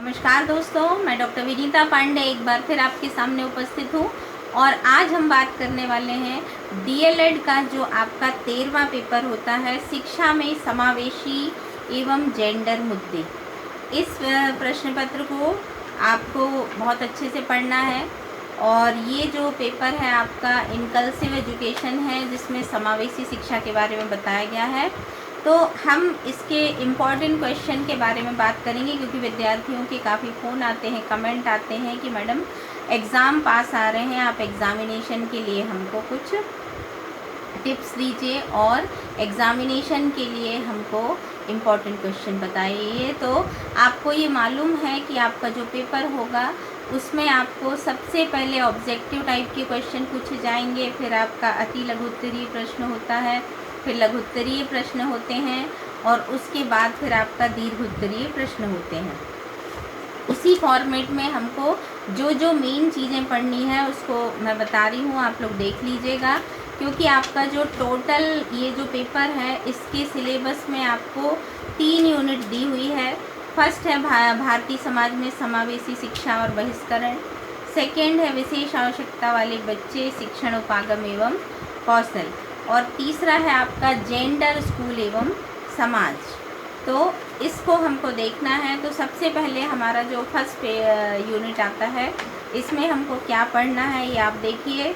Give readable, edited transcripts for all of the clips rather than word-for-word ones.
नमस्कार दोस्तों, मैं डॉक्टर विनीता पांडे एक बार फिर आपके सामने उपस्थित हूँ और आज हम बात करने वाले हैं डीएलएड का जो आपका 13वां पेपर होता है, शिक्षा में समावेशी एवं जेंडर मुद्दे। इस प्रश्न पत्र को आपको बहुत अच्छे से पढ़ना है और ये जो पेपर है आपका इनकल्सिव एजुकेशन है, जिसमें समावेशी शिक्षा के बारे में बताया गया है। तो हम इसके इम्पॉर्टेंट क्वेश्चन के बारे में बात करेंगे, क्योंकि विद्यार्थियों के काफ़ी फ़ोन आते हैं, कमेंट आते हैं कि मैडम एग्ज़ाम पास आ रहे हैं, आप एग्ज़ामिनेशन के लिए हमको कुछ टिप्स दीजिए और एग्ज़ामिनेशन के लिए हमको इम्पॉर्टेंट क्वेश्चन बताइए। तो आपको ये मालूम है कि आपका जो पेपर होगा उसमें आपको सबसे पहले ऑब्जेक्टिव टाइप के क्वेश्चन पूछे जाएंगे, फिर आपका अति लघु उत्तरीय प्रश्न होता है, फिर लघु उत्तरीय प्रश्न होते हैं और उसके बाद फिर आपका दीर्घ उत्तरीय प्रश्न होते हैं। उसी फॉर्मेट में हमको जो जो मेन चीज़ें पढ़नी है उसको मैं बता रही हूँ, आप लोग देख लीजिएगा, क्योंकि आपका जो टोटल ये जो पेपर है इसके सिलेबस में आपको 3 यूनिट दी हुई है। फर्स्ट है भारतीय समाज में समावेशी शिक्षा और बहिष्करण, सेकेंड है विशेष आवश्यकता वाले बच्चे, शिक्षण उपागम एवं कौशल, और तीसरा है आपका जेंडर, स्कूल एवं समाज। तो इसको हमको देखना है। तो सबसे पहले हमारा जो फर्स्ट यूनिट आता है इसमें हमको क्या पढ़ना है ये आप देखिए।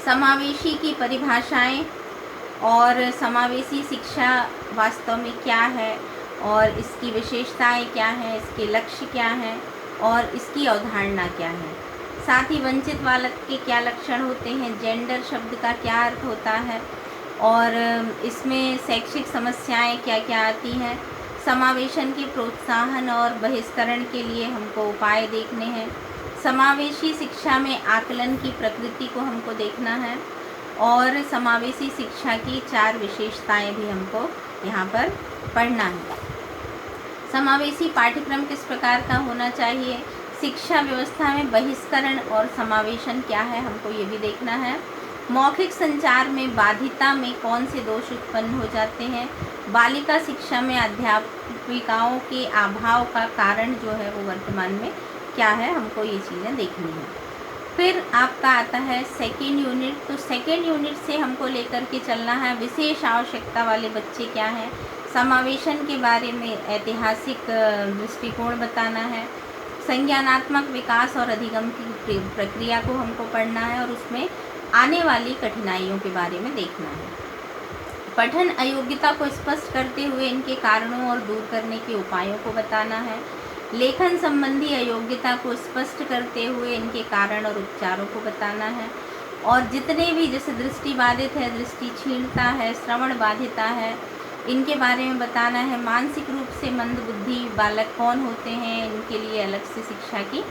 समावेशी की परिभाषाएं और समावेशी शिक्षा वास्तव में क्या है और इसकी विशेषताएं क्या हैं, इसके लक्ष्य क्या हैं और इसकी अवधारणा क्या है। साथ ही वंचित बालक के क्या लक्षण होते हैं, जेंडर शब्द का क्या अर्थ होता है और इसमें शैक्षिक समस्याएं क्या क्या आती हैं, समावेशन के प्रोत्साहन और बहिष्करण के लिए हमको उपाय देखने हैं, समावेशी शिक्षा में आकलन की प्रकृति को हमको देखना है और समावेशी शिक्षा की 4 विशेषताएं भी हमको यहाँ पर पढ़ना है। समावेशी पाठ्यक्रम किस प्रकार का होना चाहिए, शिक्षा व्यवस्था में बहिष्करण और समावेशन क्या है, हमको ये भी देखना है। मौखिक संचार में बाधिता में कौन से दोष उत्पन्न हो जाते हैं, बालिका शिक्षा में अध्यापिकाओं के अभाव का कारण जो है वो वर्तमान में क्या है, हमको ये चीज़ें देखनी है। फिर आपका आता है सेकेंड यूनिट। तो सेकेंड यूनिट से हमको लेकर के चलना है विशेष आवश्यकता वाले बच्चे क्या हैं, समावेशन के बारे में ऐतिहासिक दृष्टिकोण बताना है, संज्ञानात्मक विकास और अधिगम की प्रक्रिया को हमको पढ़ना है और उसमें आने वाली कठिनाइयों के बारे में देखना है। पठन अयोग्यता को स्पष्ट करते हुए इनके कारणों और दूर करने के उपायों को बताना है। लेखन संबंधी अयोग्यता को स्पष्ट करते हुए इनके कारण और उपचारों को बताना है। और जितने भी जैसे दृष्टि बाधित है, दृष्टि क्षीणता है, श्रवण बाधिता है, इनके बारे में बताना है। मानसिक रूप से मंदबुद्धि बालक कौन होते हैं, इनके लिए अलग से शिक्षा की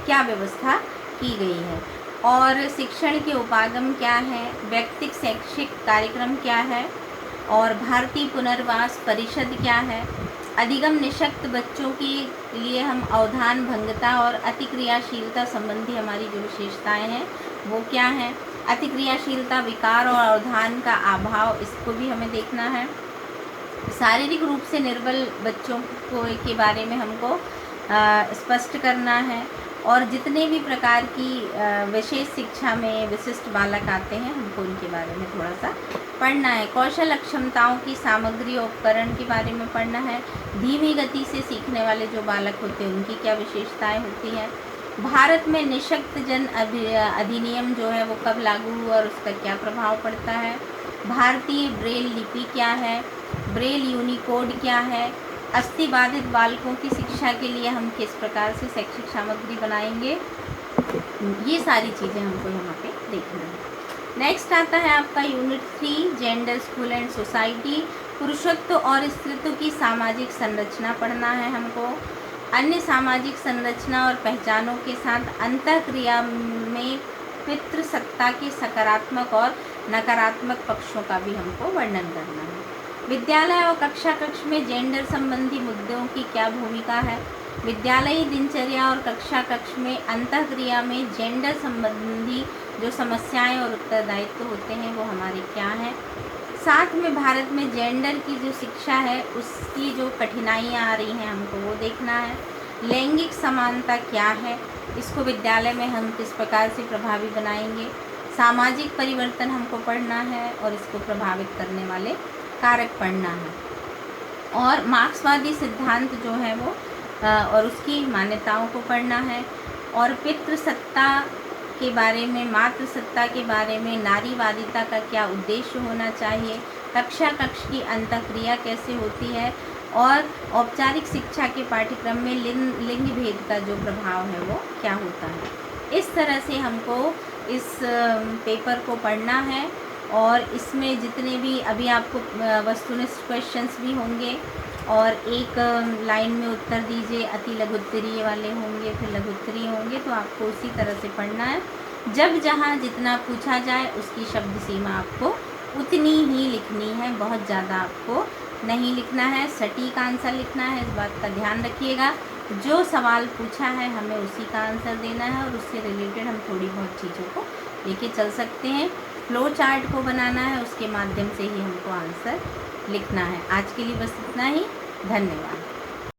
क्या व्यवस्था की गई है और शिक्षण के उपागम क्या है, व्यक्तिगत शैक्षिक कार्यक्रम क्या है और भारतीय पुनर्वास परिषद क्या है। अधिगम निःशक्त बच्चों के लिए हम अवधान भंगता और अतिक्रियाशीलता संबंधी हमारी जो विशेषताएं हैं वो क्या हैं। अतिक्रियाशीलता विकार और अवधान का अभाव, इसको भी हमें देखना है। शारीरिक रूप से निर्बल बच्चों को के बारे में हमको स्पष्ट करना है और जितने भी प्रकार की विशेष शिक्षा में विशिष्ट बालक आते हैं हमको उनके बारे में थोड़ा सा पढ़ना है। कौशल अक्षमताओं की सामग्री और उपकरण के बारे में पढ़ना है। धीमी गति से सीखने वाले जो बालक होते हैं उनकी क्या विशेषताएं होती हैं। भारत में निःशक्त जन अधिनियम जो है वो कब लागू हुआ और उसका क्या प्रभाव पड़ता है। भारतीय ब्रेल लिपि क्या है, ब्रेल यूनिकोड क्या है, अस्थिबाधित बालकों की शिक्षा के लिए हम किस प्रकार से शैक्षिक सामग्री बनाएंगे, ये सारी चीज़ें हमको यहाँ पे देखना है। नेक्स्ट आता है आपका unit 3 gender, school and society. पुरुषत्व और स्त्रीत्व की सामाजिक संरचना पढ़ना है हमको। अन्य सामाजिक संरचना और पहचानों के साथ अंतःक्रिया में पितृसत्ता के सकारात्मक और नकारात्मक पक्षों का भी हमको वर्णन करना है। विद्यालय और कक्षा कक्ष में जेंडर संबंधी मुद्दों की क्या भूमिका है। विद्यालयी दिनचर्या और कक्षा कक्ष में अंतःक्रिया में जेंडर संबंधी जो समस्याएं और उत्तरदायित्व होते हैं वो हमारे क्या हैं। साथ में भारत में जेंडर की जो शिक्षा है उसकी जो कठिनाइयाँ आ रही हैं हमको वो देखना है। लैंगिक समानता क्या है, इसको विद्यालय में हम किस प्रकार से प्रभावी बनाएंगे। सामाजिक परिवर्तन हमको पढ़ना है और इसको प्रभावित करने वाले कारक पढ़ना है। और मार्क्सवादी सिद्धांत जो है वो और उसकी मान्यताओं को पढ़ना है। और पितृसत्ता के बारे में, मातृसत्ता के बारे में, नारीवादिता का क्या उद्देश्य होना चाहिए, कक्षा की अंतःक्रिया कैसे होती है, और औपचारिक शिक्षा के पाठ्यक्रम में लिंग भेद का जो प्रभाव है वो क्या होता है। इस तरह से हमको इस पेपर को पढ़ना है। और इसमें जितने भी अभी आपको वस्तुनिष्ठ क्वेश्चंस भी होंगे और एक लाइन में उत्तर दीजिए, अति लघुत्तरीय वाले होंगे, फिर लघुत्तरीय होंगे, तो आपको उसी तरह से पढ़ना है। जब जहाँ जितना पूछा जाए उसकी शब्द सीमा आपको उतनी ही लिखनी है, बहुत ज़्यादा आपको नहीं लिखना है। सटीक आंसर लिखना है, इस बात का ध्यान रखिएगा। जो सवाल पूछा है हमें उसी का आंसर देना है और उससे रिलेटेड हम थोड़ी बहुत चीज़ों को लेके चल सकते हैं। फ्लो चार्ट को बनाना है, उसके माध्यम से ही हमको आंसर लिखना है। आज के लिए बस इतना ही। धन्यवाद।